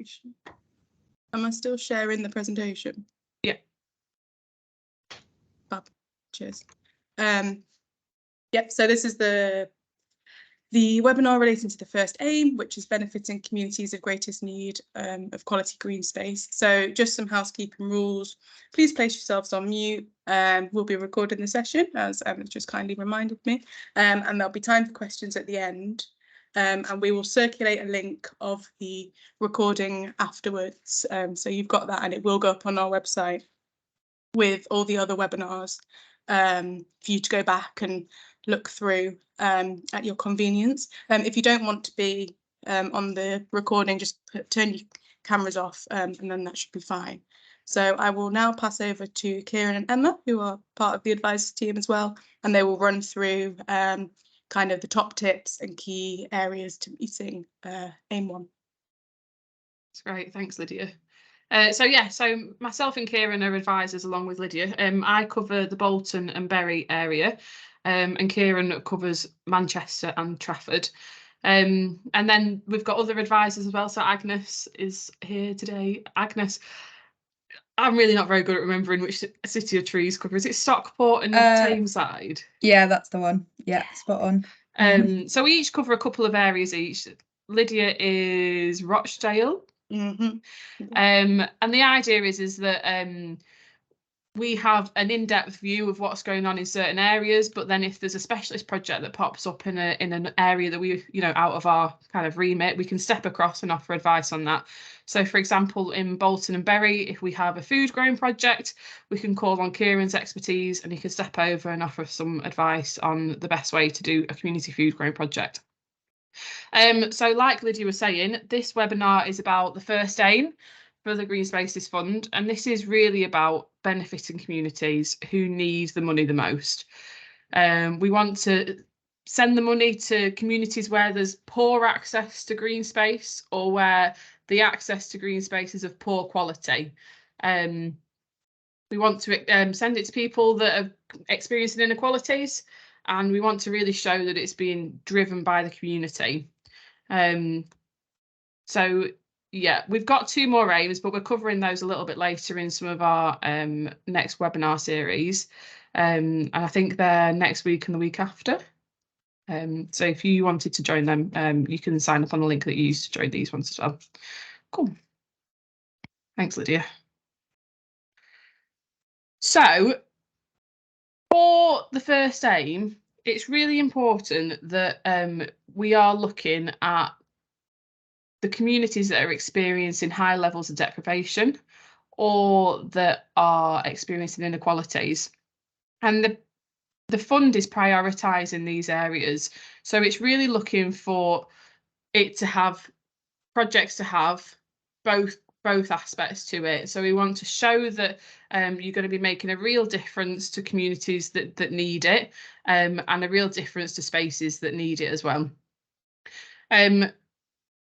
presentation. Am I still sharing the presentation? Yeah. Fab. Cheers. Yep, so this is the webinar relating to the first aim, which is benefiting communities of greatest need of quality green space. So just some housekeeping rules. Please place yourselves on mute. We'll be recording the session, as Emma just kindly reminded me, and there'll be time for questions at the end. And we will circulate a link of the recording afterwards. So you've got that, and it will go up on our website with all the other webinars for you to go back and look through at your convenience. If you don't want to be on the recording, just turn your cameras off and then that should be fine. So I will now pass over to Kieran and Emma, who are part of the advisors team as well, and they will run through kind of the top tips and key areas to meeting aim 1. That's great, thanks Lydia. So myself and Kieran are advisors along with Lydia. I cover the Bolton and Bury area, and Kieran covers Manchester and Trafford. And then we've got other advisors as well. So Agnes is here today. Agnes, I'm really not very good at remembering which City of Trees cover. Is it Stockport and Tameside? Yeah, that's the one. Yeah, spot on. So we each cover a couple of areas each. Lydia is Rochdale. Mm-hmm. And the idea is that we have an in-depth view of what's going on in certain areas, but then if there's a specialist project that pops up in an area that we, out of our kind of remit, we can step across and offer advice on that. So for example, in Bolton and Bury, if we have a food growing project, we can call on Kieran's expertise and he can step over and offer some advice on the best way to do a community food growing project. So like Lydia was saying, this webinar is about the first aim for the Green Spaces Fund, and this is really about benefiting communities who need the money the most. We want to send the money to communities where there's poor access to green space or where the access to green space is of poor quality. We want to send it to people that are experiencing inequalities, and we want to really show that it's being driven by the community. So yeah, we've got 2 more aims, but we're covering those a little bit later in some of our next webinar series. And I think they're next week and the week after. So if you wanted to join them, you can sign up on the link that you used to join these ones as well. Cool. Thanks, Lydia. So for the first aim, it's really important that we are looking at the communities that are experiencing high levels of deprivation or that are experiencing inequalities. And the fund is prioritising these areas. So it's really looking for it to have projects to have both aspects to it. So we want to show that you're going to be making a real difference to communities that need it, and a real difference to spaces that need it as well.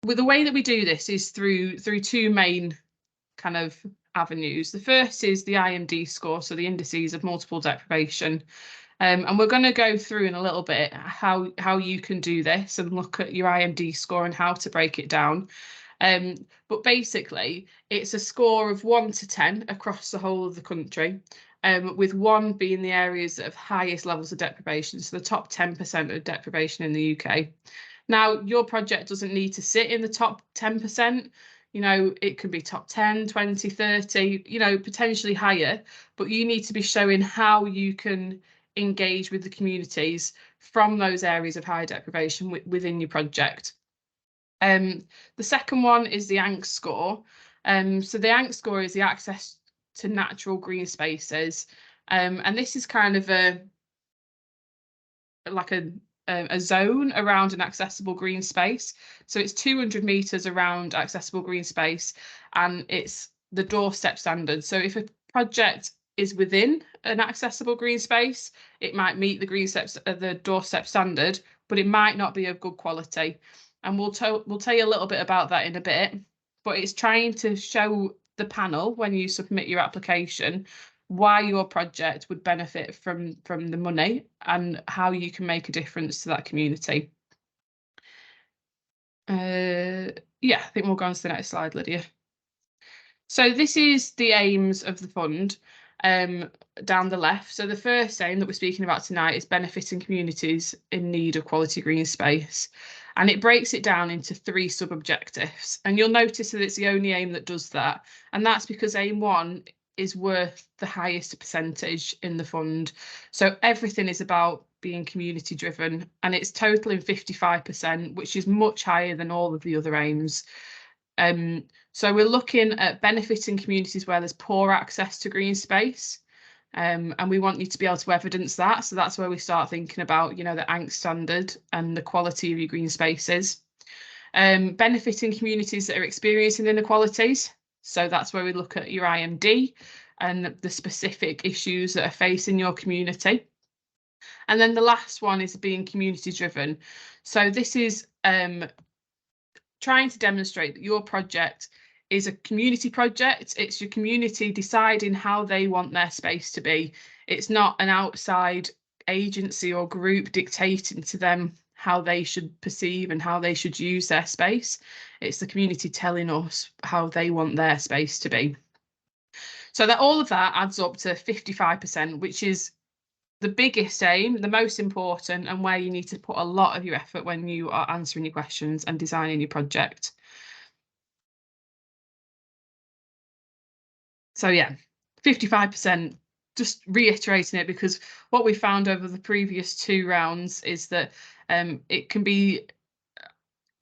With the way that we do this is through 2 main kind of avenues. The first is the IMD score, so the indices of multiple deprivation. And we're going to go through in a little bit how you can do this and look at your IMD score and how to break it down. But basically, it's a score of 1 to 10 across the whole of the country, with 1 being the areas that have highest levels of deprivation, so the top 10% of deprivation in the UK. Now, your project doesn't need to sit in the top 10%. It could be top 10, 20, 30, potentially higher, but you need to be showing how you can engage with the communities from those areas of high deprivation within your project. The second one is the ANC score. So the ANC score is the access to natural green spaces. And this is kind of a zone around an accessible green space. So it's 200 metres around accessible green space, and it's the doorstep standard. So if a project is within an accessible green space, it might meet the doorstep standard, but it might not be of good quality. And we'll tell you a little bit about that in a bit, but it's trying to show the panel when you submit your application why your project would benefit from the money and how you can make a difference to that community. Yeah, I think we'll go on to the next slide, Lydia. So this is the aims of the fund down the left. So the first aim that we're speaking about tonight is benefiting communities in need of quality green space. And it breaks it down into 3 sub-objectives. And you'll notice that it's the only aim that does that. And that's because aim 1 is worth the highest percentage in the fund. So everything is about being community driven, and it's totaling 55%, which is much higher than all of the other aims. So we're looking at benefiting communities where there's poor access to green space, and we want you to be able to evidence that. So that's where we start thinking about, you know, the ANC standard and the quality of your green spaces. Benefiting communities that are experiencing inequalities. So that's where we look at your IMD and the specific issues that are facing your community. And then the last one is being community driven. So this is trying to demonstrate that your project is a community project. It's your community deciding how they want their space to be. It's not an outside agency or group dictating to them how they should perceive and how they should use their space. It's the community telling us how they want their space to be. So that all of that adds up to 55%, which is the biggest aim, the most important, and where you need to put a lot of your effort when you are answering your questions and designing your project. So yeah, 55%, just reiterating it, because what we found over the previous 2 rounds is that it can be,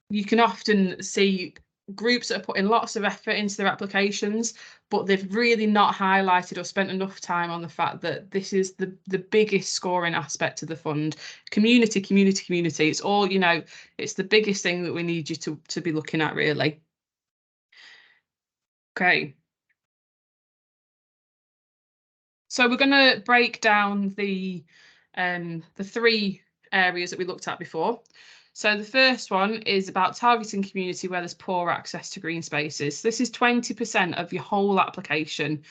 you can often see groups that are putting lots of effort into their applications, but they've really not highlighted or spent enough time on the fact that this is the biggest scoring aspect of the fund. Community, community, community. It's all, you know, it's the biggest thing that we need you to be looking at, really. Okay. So we're going to break down the 3 areas that we looked at before. So the first one is about targeting community where there's poor access to green spaces. This is 20% of your whole application.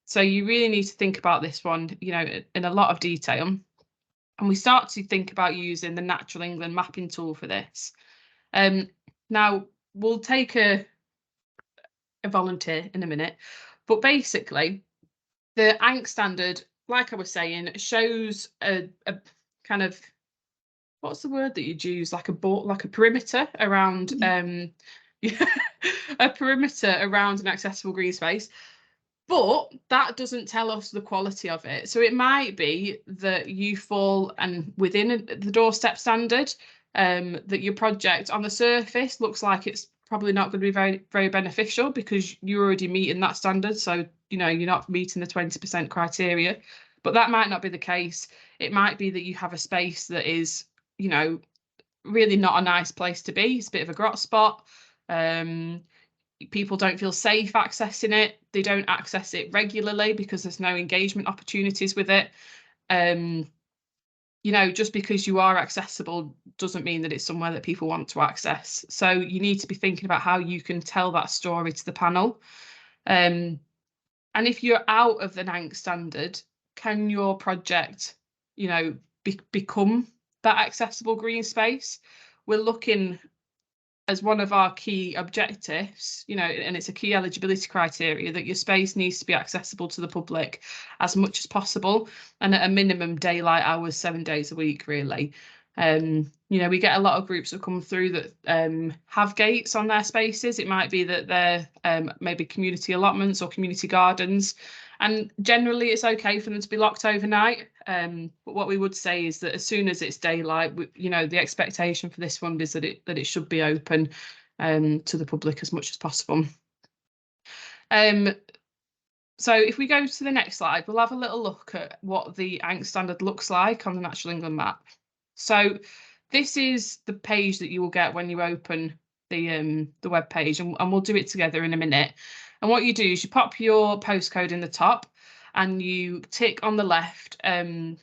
So you really need to think about this one, you know, in a lot of detail. And we start to think about using the Natural England mapping tool for this. Now, we'll take a volunteer in a minute, but basically, the ANC standard, like I was saying, shows a kind of, what's the word that you'd use, like a perimeter around a perimeter around an accessible green space, but that doesn't tell us the quality of it. So it might be that you fall and within the doorstep standard, that your project on the surface looks like it's probably not going to be very, very beneficial because you're already meeting that standard. So, you know, you're not meeting the 20% criteria, but that might not be the case. It might be that you have a space that is, you know, really not a nice place to be. It's a bit of a grot spot. People don't feel safe accessing it. They don't access it regularly because there's no engagement opportunities with it. You know, just because you are accessible doesn't mean that it's somewhere that people want to access. So you need to be thinking about how you can tell that story to the panel. And if you're out of the ANC standard, can your project, you know, become that accessible green space? We're looking as one of our key objectives, you know, and it's a key eligibility criteria, that your space needs to be accessible to the public as much as possible, and at a minimum daylight hours, 7 days a week, really. You know, we get a lot of groups that come through that have gates on their spaces. It might be that they're maybe community allotments or community gardens, and generally it's okay for them to be locked overnight. But what we would say is that as soon as it's daylight, you know, the expectation for this fund is that it should be open to the public as much as possible. So if we go to the next slide, we'll have a little look at what the ANC standard looks like on the Natural England map. So this is the page that you will get when you open the web page, and we'll do it together in a minute. And what you do is you pop your postcode in the top and you tick on the left the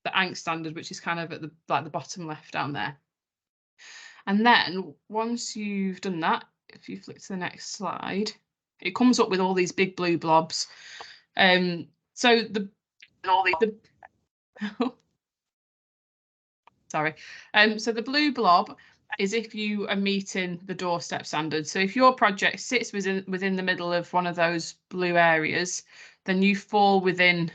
ANC standard, which is kind of at the bottom left down there. And then once you've done that, if you flick to the next slide, it comes up with all these big blue blobs. So sorry. So the blue blob is if you are meeting the doorstep standard. So if your project sits within the middle of one of those blue areas, then you fall within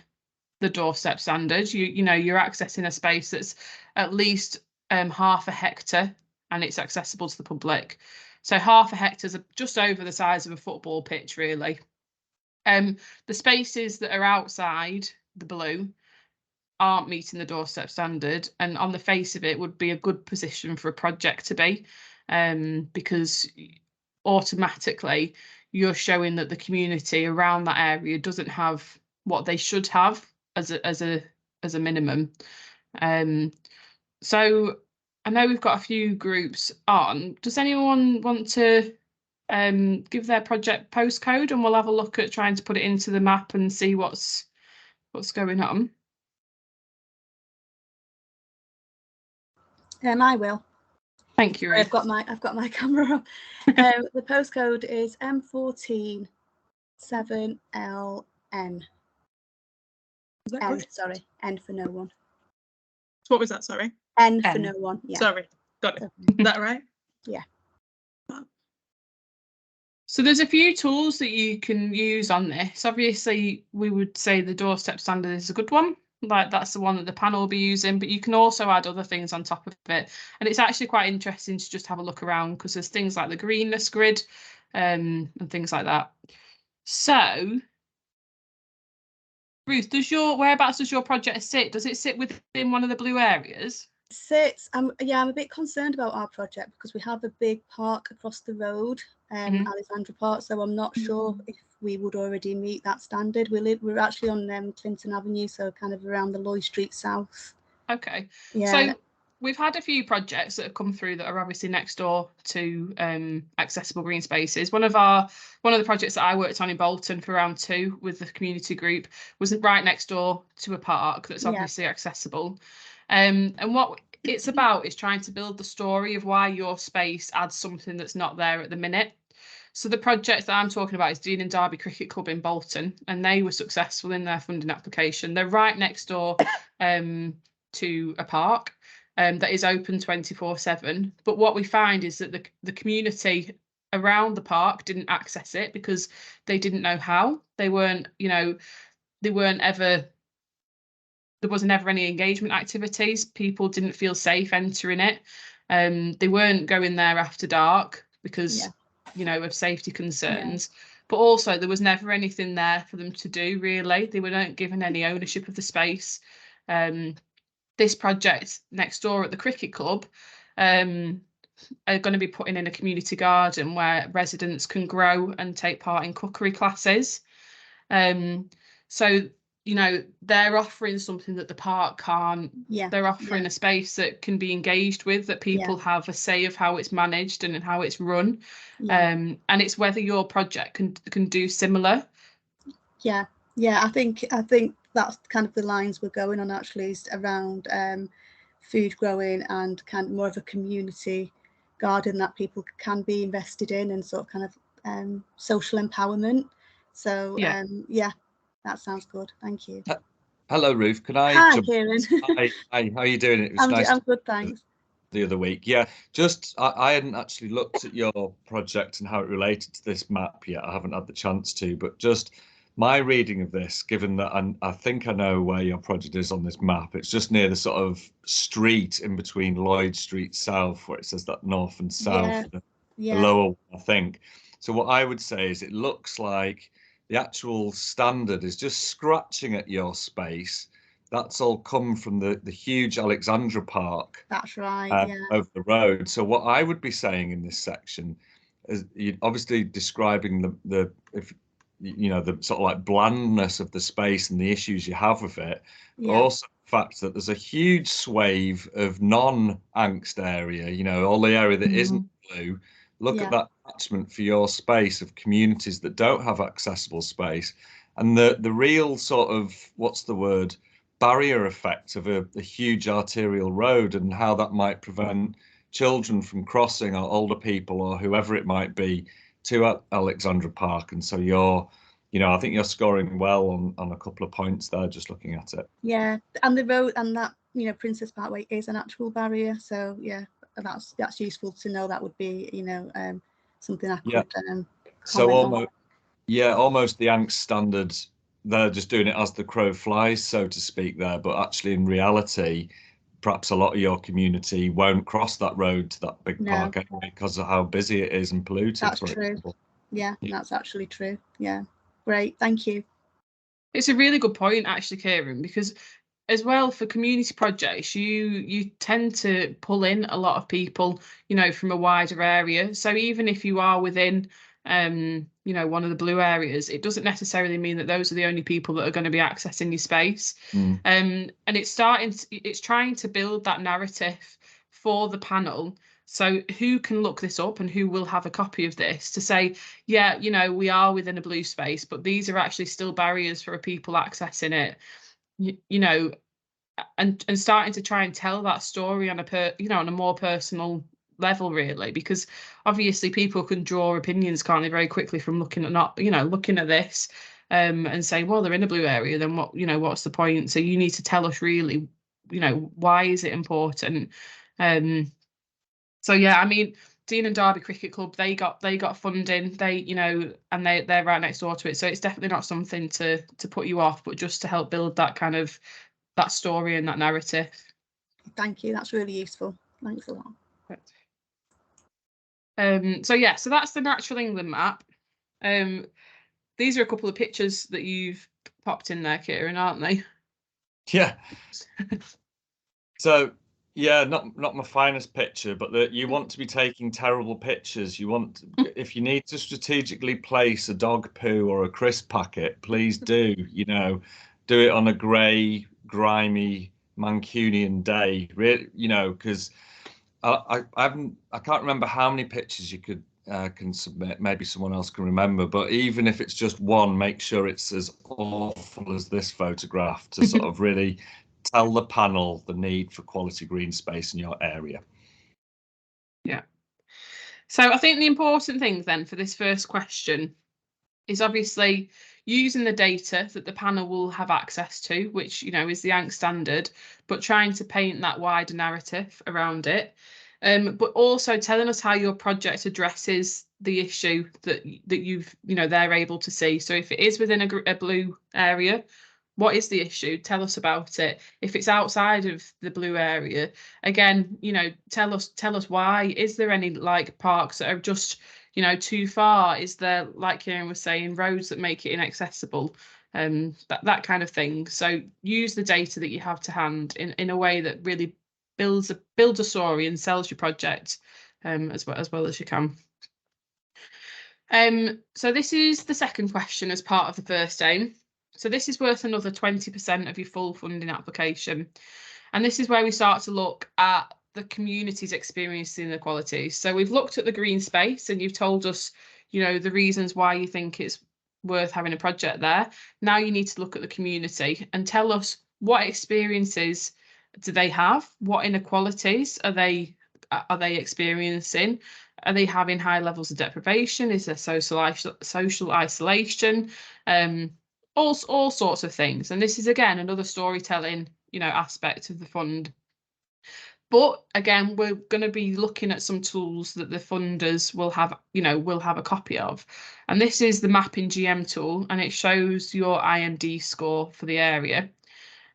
the doorstep standard. You know, you're accessing a space that's at least half a hectare and it's accessible to the public. So half a hectare is just over the size of a football pitch, really. The spaces that are outside the blue aren't meeting the doorstep standard, and on the face of it would be a good position for a project to be, because automatically you're showing that the community around that area doesn't have what they should have as a minimum. So I know we've got a few groups on. Does anyone want to give their project postcode, and we'll have a look at trying to put it into the map and see what's going on? I will. Thank you, Ruth. I've got my camera up. The postcode is M14 7LN. N, sorry, N for no one. What was that? Sorry. N for no one. Yeah. Sorry. Got it. Okay. Is that right? Yeah. So there's a few tools that you can use on this. Obviously, we would say the doorstep standard is a good one. Like, that's the one that the panel will be using, but you can also add other things on top of it. And it's actually quite interesting to just have a look around, because there's things like the greenness grid and things like that. So, Ruth, whereabouts does your project sit? Does it sit within one of the blue areas? I'm a bit concerned about our project because we have a big park across the road, Alexandra Park, so I'm not sure if we would already meet that standard. We're actually on Clinton Avenue, so kind of around the Lloyd Street South. Okay. Yeah. So we've had a few projects that have come through that are obviously next door to accessible green spaces. One of the projects that I worked on in Bolton for round 2 with the community group was right next door to a park that's obviously accessible. And what it's about is trying to build the story of why your space adds something that's not there at the minute. So the project that I'm talking about is Dean and Derby Cricket Club in Bolton, and they were successful in their funding application. They're right next door to a park that is open 24/7. But what we find is that the community around the park didn't access it because they didn't know how. There wasn't ever any engagement activities. People didn't feel safe entering it. They weren't going there after dark because of safety concerns. But also there was never anything there for them to do, really. They weren't given any ownership of the space. This project next door at the cricket club are going to be putting in a community garden where residents can grow and take part in cookery classes. So they're offering something that the park can't. They're offering a space that can be engaged with, that people have a say of how it's managed and how it's run. And it's whether your project can do similar. I think that's kind of the lines we're going on, actually, is around food growing and kind of more of a community garden that people can be invested in, and sort of kind of social empowerment. So that sounds good. Thank you. Hello, Ruth. Can I? Hi, Kieran. Hi. How are you doing? It was nice. I'm good, thanks. The other week, I hadn't actually looked at your project and how it related to this map yet. I haven't had the chance to, but just my reading of this, given that I think I know where your project is on this map, it's just near the sort of street in between Lloyd Street South, where it says that north and south, the lower one, I think. So what I would say is it looks like the actual standard is just scratching at your space. That's all come from the huge Alexandra Park. That's right, over the road. So what I would be saying in this section is, you're obviously describing the sort of like blandness of the space and the issues you have with it, but also the fact that there's a huge swathe of non-angst area, all the area that isn't blue. Look at that attachment for your space of communities that don't have accessible space, and the real sort of, what's the word, barrier effect of a huge arterial road, and how that might prevent children from crossing, or older people, or whoever it might be, to Alexandra Park. And so I think you're scoring well on a couple of points there, just looking at it. Yeah, and the road and that, Princess Parkway is an actual barrier. So that's useful to know. That would be, you know, something I could Yeah. So almost the Anks standard, they're just doing it as the crow flies, so to speak, there. But actually, in reality, perhaps a lot of your community won't cross that road to that big park anyway because of how busy it is and polluted. That's true. Yeah, that's actually true. Yeah, great, thank you. It's a really good point, actually, Kieran, because as well for community projects, you tend to pull in a lot of people, you know, from a wider area. So even if you are within you know, one of the blue areas, it doesn't necessarily mean that those are the only people that are going to be accessing your space. And it's trying to build that narrative for the panel. So who can look this up and who will have a copy of this to say, yeah, you know, we are within a blue space, but these are actually still barriers for people accessing it, you know, and starting to try and tell that story on a more personal level, really, because obviously people can draw opinions, can't they, very quickly from looking at this and saying, well, they're in a blue area, then what, you know, what's the point? So you need to tell us really, you know, why is it important? So yeah, I mean, Dean and Derby Cricket Club, they got funding, you know, and they're right next door to it, so it's definitely not something to put you off, but just to help build that kind of that story and that narrative. Thank you, that's really useful. Thanks a lot. So yeah, so that's the Natural England map. These are a couple of pictures that you've popped in there, Kieran, aren't they? Yeah. So yeah, not my finest picture, but you want to be taking terrible pictures. You want, if you need to strategically place a dog poo or a crisp packet, please do. You know, do it on a grey, grimy Mancunian day. Really, you know, because I can't remember how many pictures you can submit. Maybe someone else can remember, but even if it's just one, make sure it's as awful as this photograph to sort of really tell the panel the need for quality green space in your area. Yeah. So I think the important thing then for this first question is obviously using the data that the panel will have access to, which, you know, is the Anks standard, but trying to paint that wider narrative around it. But also telling us how your project addresses the issue that you've, you know, they're able to see. So if it is within a blue area, what is the issue? Tell us about it. If it's outside of the blue area, again, you know, tell us why. Is there any like parks that are just, you know, too far? Is there, like Kieran was saying, roads that make it inaccessible? That kind of thing. So use the data that you have to hand in a way that really builds a story and sells your project as well as you can. So this is the second question as part of the first aim. So this is worth another 20% of your full funding application. And this is where we start to look at the community's experiencing inequalities. So we've looked at the green space and you've told us, you know, the reasons why you think it's worth having a project there. Now you need to look at the community and tell us what experiences do they have? What inequalities are they experiencing? Are they having high levels of deprivation? Is there social isolation? All sorts of things. And this is, again, another storytelling, you know, aspect of the fund. But again, we're going to be looking at some tools that the funders will have, you know, will have a copy of. And this is the Mapping GM tool, and it shows your IMD score for the area.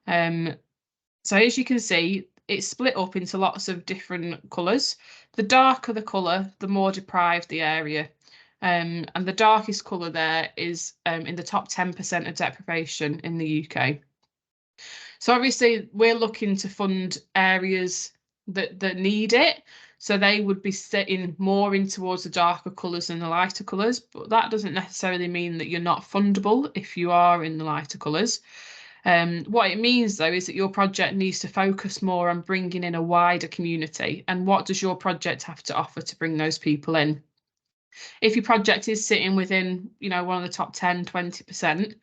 So as you can see, it's split up into lots of different colours. The darker the colour, the more deprived the area. And the darkest colour there is in the top 10% of deprivation in the UK. So obviously we're looking to fund areas that need it. So they would be sitting more in towards the darker colours than the lighter colours, but that doesn't necessarily mean that you're not fundable if you are in the lighter colours. What it means, though, is that your project needs to focus more on bringing in a wider community. And what does your project have to offer to bring those people in? If your project is sitting within, you know, one of the top 10, 20%,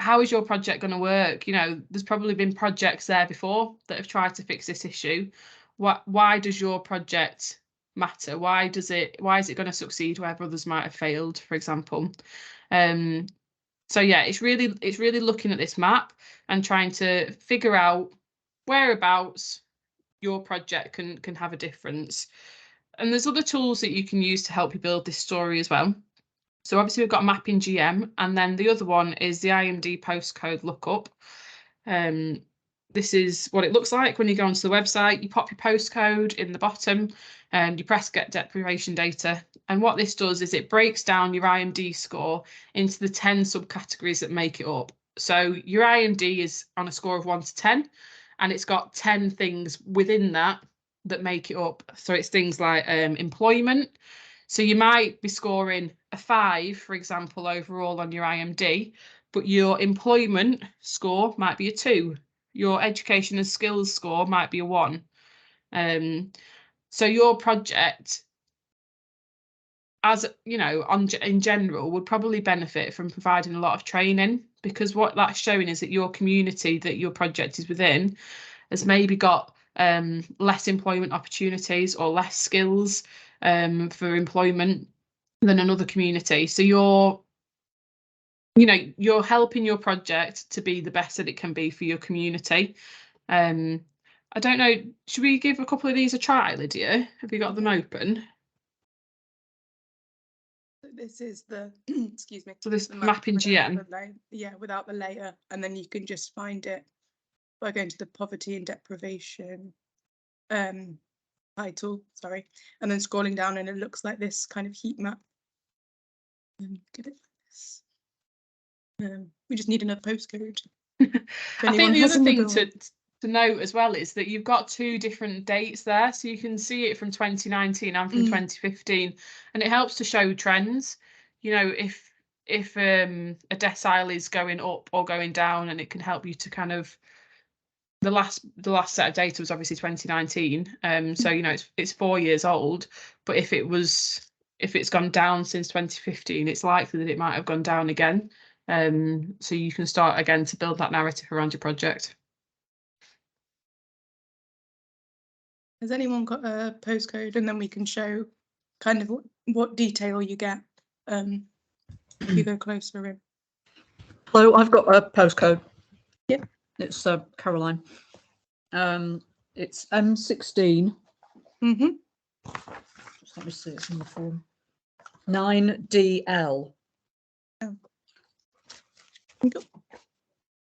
how is your project going to work? You know, there's probably been projects there before that have tried to fix this issue. Why does your project matter? Why is it going to succeed where others might have failed, for example? So yeah, it's really looking at this map and trying to figure out whereabouts your project can have a difference. And there's other tools that you can use to help you build this story as well. So obviously we've got Mapping GM, and then the other one is the IMD postcode lookup. This is what it looks like when you go onto the website. You pop your postcode in the bottom and you press get deprivation data. And what this does is it breaks down your IMD score into the 10 subcategories that make it up. So your IMD is on a score of 1 to 10, and it's got 10 things within that make it up. So it's things like employment. So you might be scoring a 5, for example, overall on your IMD, but your employment score might be a 2. Your education and skills score might be a 1. So your project, as you know, in general, would probably benefit from providing a lot of training, because what that's showing is that your community that your project is within has maybe got less employment opportunities or less skills for employment than another community. So you're helping your project to be the best that it can be for your community. I don't know, should we give a couple of these a try, Lydia? Have you got them open? This is the excuse me. So this the Mapping GM. Without the layer, and then you can just find it by going to the poverty and deprivation title, sorry, and then scrolling down, and it looks like this kind of heat map. Get it like this. We just need another postcode. I think the other thing to note as well is that you've got 2 different dates there, so you can see it from 2019 and from 2015, and it helps to show trends. You know, if a decile is going up or going down, and it can help you to kind of, the last set of data was obviously 2019, so you know it's 4 years old, but if it's gone down since 2015, it's likely that it might have gone down again. So you can start again to build that narrative around your project. Has anyone got a postcode, and then we can show kind of what detail you get if you go closer in. Hello, I've got a postcode. Yep. It's Caroline. It's M16. Just let me see, it's in the form. 9DL. Oh.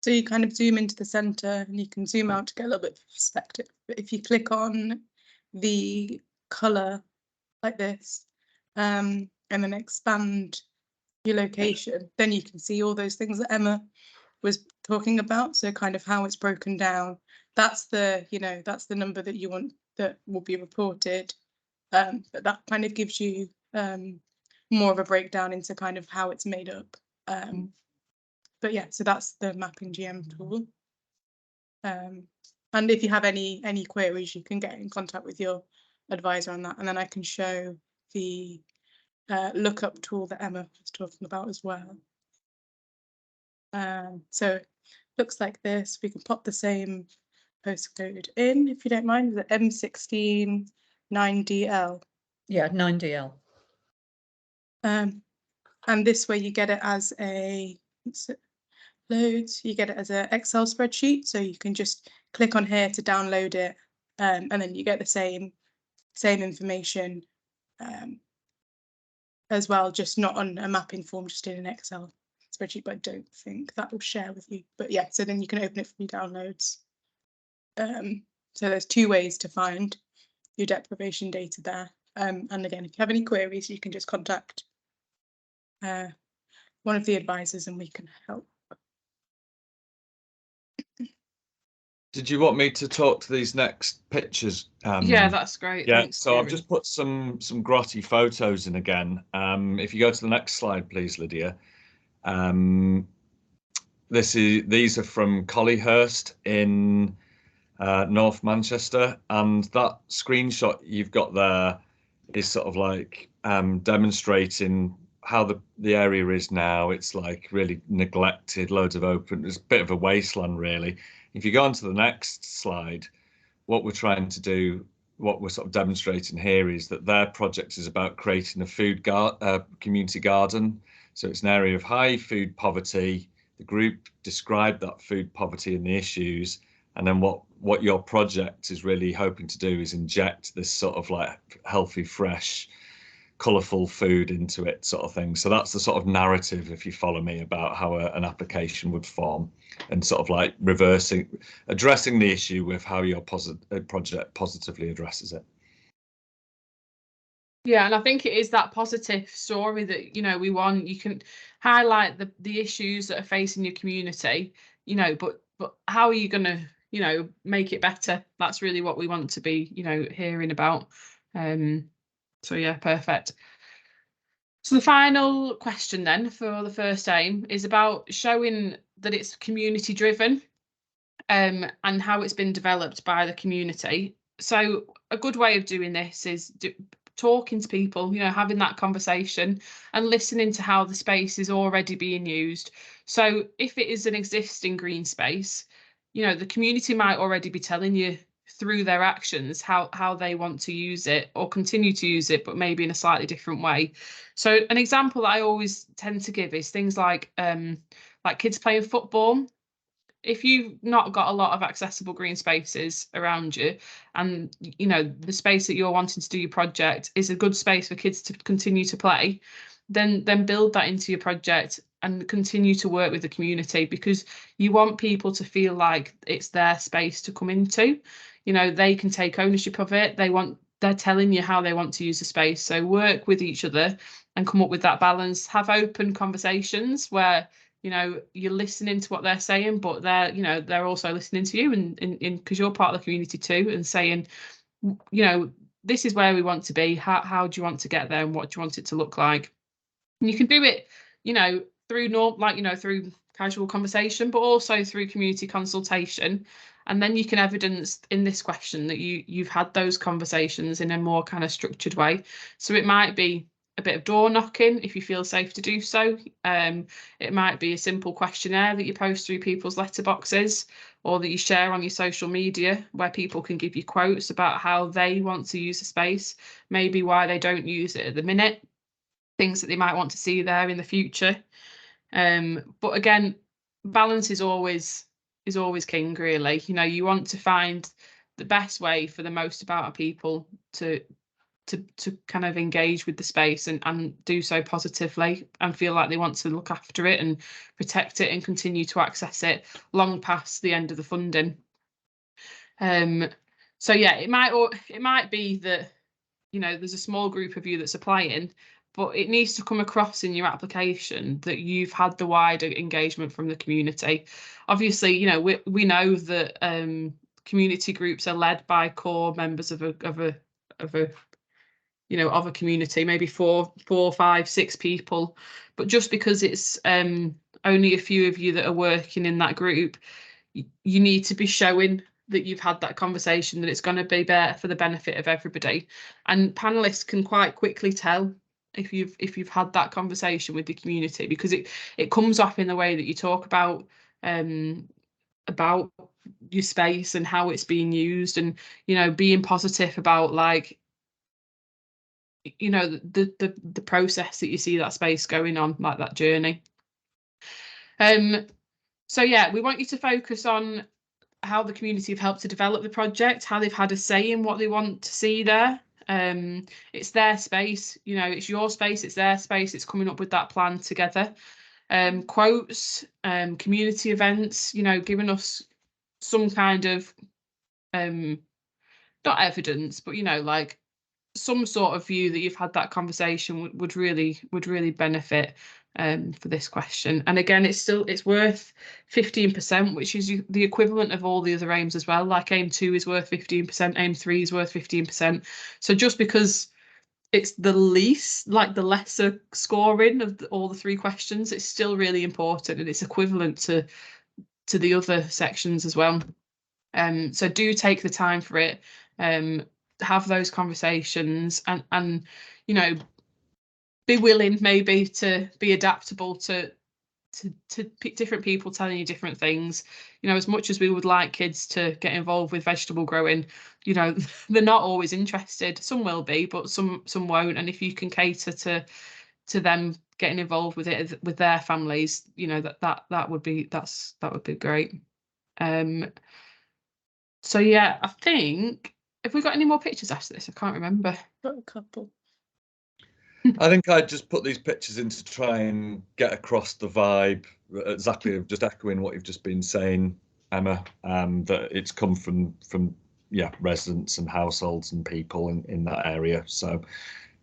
So you kind of zoom into the center, and you can zoom out to get a little bit of perspective. But if you click on the color like this, and then expand your location, then you can see all those things that Emma was talking about. So kind of how it's broken down. That's the, that's the number that you want that will be reported. But that kind of gives you more of a breakdown into kind of how it's made up. But yeah, so that's the Mapping GM tool. And if you have any queries, you can get in contact with your advisor on that. And then I can show the lookup tool that Emma was talking about as well. So it looks like this. We can pop the same postcode in, if you don't mind, the M16 9DL. Yeah, 9DL. And this way you get it as a loads. You get it as an Excel spreadsheet, so you can just click on here to download it, and then you get the same information as well, just not on a mapping form, just in an Excel spreadsheet. But I don't think that will share with you. But yeah, so then you can open it from your downloads. So there's 2 ways to find your deprivation data there. And again, if you have any queries, you can just contact one of the advisors and we can help. Did you want me to talk to these next pictures? Yeah, that's great. Yeah, thanks, so Kieran. I've just put some grotty photos in again. If you go to the next slide, please, Lydia. These are from Collyhurst in North Manchester, and that screenshot you've got there is sort of like demonstrating how the area is now. It's like really neglected, loads of open, it's a bit of a wasteland really. If you go on to the next slide, what we're trying to do, what we're sort of demonstrating here is that their project is about creating a community garden. So it's an area of high food poverty. The group described that food poverty and the issues, and then what what your project is really hoping to do is inject this sort of like healthy, fresh, colourful food into it, sort of thing. So that's the sort of narrative, if you follow me, about how an application would form, and sort of like addressing the issue with how your project positively addresses it. Yeah, and I think it is that positive story that, you know, we want. You can highlight the issues that are facing your community, you know, but how are you going to, you know, make it better? That's really what we want to be, you know, hearing about. So yeah, perfect. So the final question then for the first aim is about showing that it's community driven, and how it's been developed by the community. So a good way of doing this is talking to people, you know, having that conversation and listening to how the space is already being used. So if it is an existing green space, you know, the community might already be telling you through their actions how they want to use it or continue to use it, but maybe in a slightly different way. So an example that I always tend to give is things like kids playing football. If you've not got a lot of accessible green spaces around you, and you know the space that you're wanting to do your project is a good space for kids to continue to play, then build that into your project and continue to work with the community, because you want people to feel like it's their space to come into. You know, they can take ownership of it. They're telling you how they want to use the space. So work with each other and come up with that balance. Have open conversations where, you know, you're listening to what they're saying, but they're also listening to you, and because you're part of the community too, and saying, you know, this is where we want to be. How do you want to get there, and what do you want it to look like? And you can do it, you know, through through casual conversation, but also through community consultation. And then you can evidence in this question that you've had those conversations in a more kind of structured way. So it might be a bit of door knocking if you feel safe to do so. It might be a simple questionnaire that you post through people's letterboxes, or that you share on your social media, where people can give you quotes about how they want to use the space, maybe why they don't use it at the minute, things that they might want to see there in the future. But again, balance is always king, really. You know, you want to find the best way for the most amount of people to kind of engage with the space and do so positively, and feel like they want to look after it and protect it and continue to access it long past the end of the funding. So yeah, it might be that, you know, there's a small group of you that's applying, but it needs to come across in your application that you've had the wider engagement from the community. Obviously, you know, we know that community groups are led by core members of a community, maybe four, 5, 6 people. But just because it's only a few of you that are working in that group, you need to be showing that you've had that conversation, that it's going to be better for the benefit of everybody. And panelists can quite quickly tell if you've had that conversation with the community, because it comes off in the way that you talk about your space and how it's being used, and, you know, being positive about, like, you know, the process that you see that space going on, like that journey. So yeah, we want you to focus on how the community have helped to develop the project, how they've had a say in what they want to see there. It's their space, you know, it's your space, it's their space, it's coming up with that plan together. Quotes, community events, you know, giving us some kind of not evidence, but, you know, like some sort of view that you've had that conversation would really benefit for this question. And again, it's worth 15%, which is the equivalent of all the other aims as well. Like aim 2 is worth 15%, aim 3 is worth 15%. So just because it's the least, like the lesser scoring of all the 3 questions, it's still really important, and it's equivalent to the other sections as well. So do take the time for it. Have those conversations, and you know, be willing maybe to be adaptable to different people telling you different things. You know, as much as we would like kids to get involved with vegetable growing, you know, they're not always interested. Some will be, but some won't. And if you can cater to them getting involved with it with their families, you know, that would be great. So yeah, I think, have we got any more pictures after this? I can't remember. Got a couple. I think I just put these pictures in to try and get across the vibe, exactly of just echoing what you've just been saying, Emma, that it's come from residents and households and people in that area. So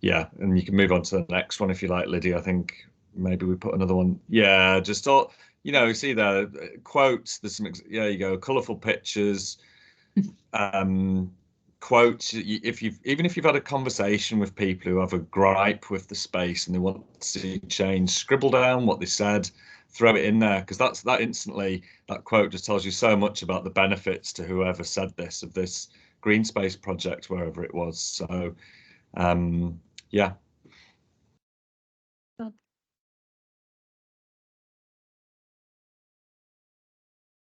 yeah, and you can move on to the next one if you like, Lydia. I think maybe we put another one. Yeah, just all, see there quotes. There's some, yeah, you go, colourful pictures. Quotes, if you've had a conversation with people who have a gripe with the space and they want to see change, scribble down what they said, throw it in there, because that instantly, that quote just tells you so much about the benefits to whoever said this, of this green space project, wherever it was. So yeah.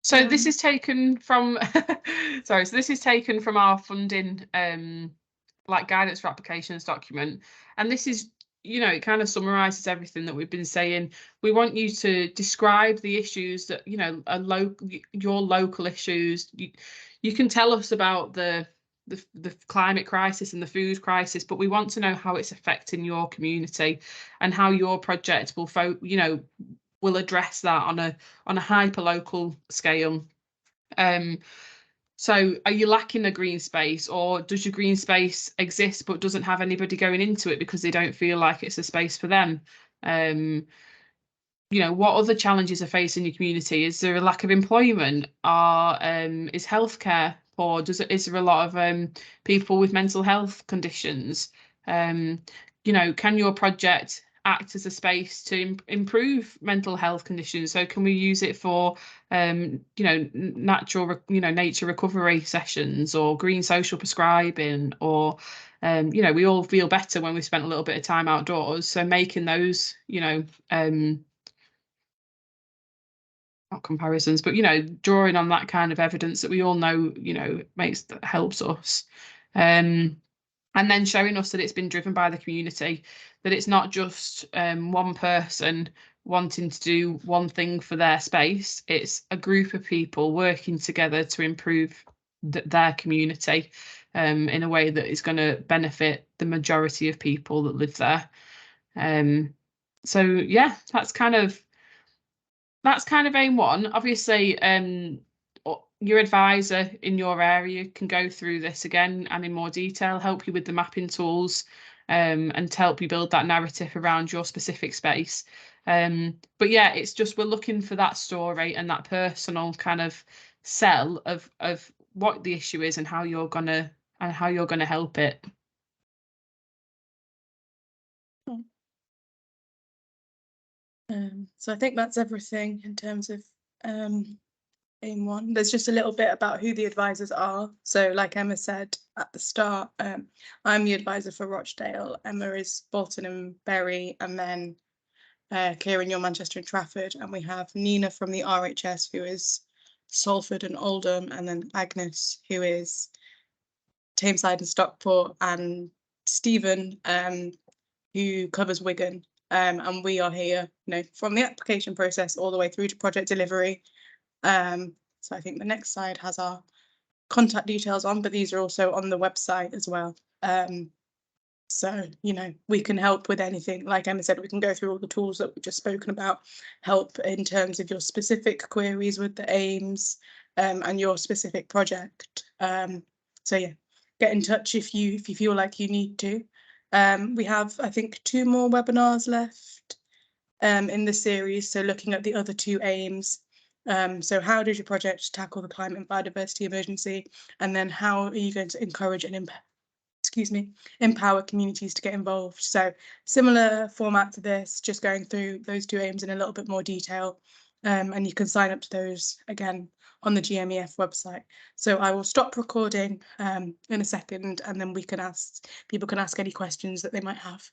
So this is taken from sorry, so this is taken from our funding like guidance for applications document, and this is, it kind of summarizes everything that we've been saying. We want you to describe the issues that are your local issues. You can tell us about the climate crisis and the food crisis, but we want to know how it's affecting your community and how your project will address that on a hyper local scale. So are you lacking a green space, or does your green space exist but doesn't have anybody going into it because they don't feel like it's a space for them? What other challenges are facing your community? Is there a lack of employment? Is healthcare poor? Is there a lot of people with mental health conditions? Can your project act as a space to improve mental health conditions? So can we use it for nature recovery sessions, or green social prescribing, or we all feel better when we spent a little bit of time outdoors, so making those not comparisons, but drawing on that kind of evidence that we all know helps us, and then showing us that it's been driven by the community, that it's not just one person wanting to do one thing for their space. It's a group of people working together to improve their community in a way that is going to benefit the majority of people that live there. So yeah, that's kind of aim one. Obviously, your advisor in your area can go through this again and in more detail, help you with the mapping tools, and to help you build that narrative around your specific space. But yeah, it's just, we're looking for that story and that personal kind of sell of what the issue is and how you're gonna help it. So I think that's everything in terms of aim one. There's just a little bit about who the advisors are. So like Emma said at the start, I'm the advisor for Rochdale. Emma is Bolton and Bury, and then Kieran, you're Manchester and Trafford, and we have Nina from the RHS, who is Salford and Oldham, and then Agnes, who is Tameside and Stockport, and Stephen, who covers Wigan. And we are here, from the application process all the way through to project delivery. So I think the next slide has our contact details on, but these are also on the website as well. So, we can help with anything. Like Emma said, we can go through all the tools that we've just spoken about, help in terms of your specific queries with the aims and your specific project. So yeah, get in touch if you feel like you need to. We have, I think, 2 more webinars left in the series. So looking at the other 2 aims. So how does your project tackle the climate and biodiversity emergency? And then how are you going to encourage and empower communities to get involved? So similar format to this, just going through those 2 aims in a little bit more detail. And you can sign up to those again on the GMEF website. So I will stop recording in a second, and then people can ask any questions that they might have.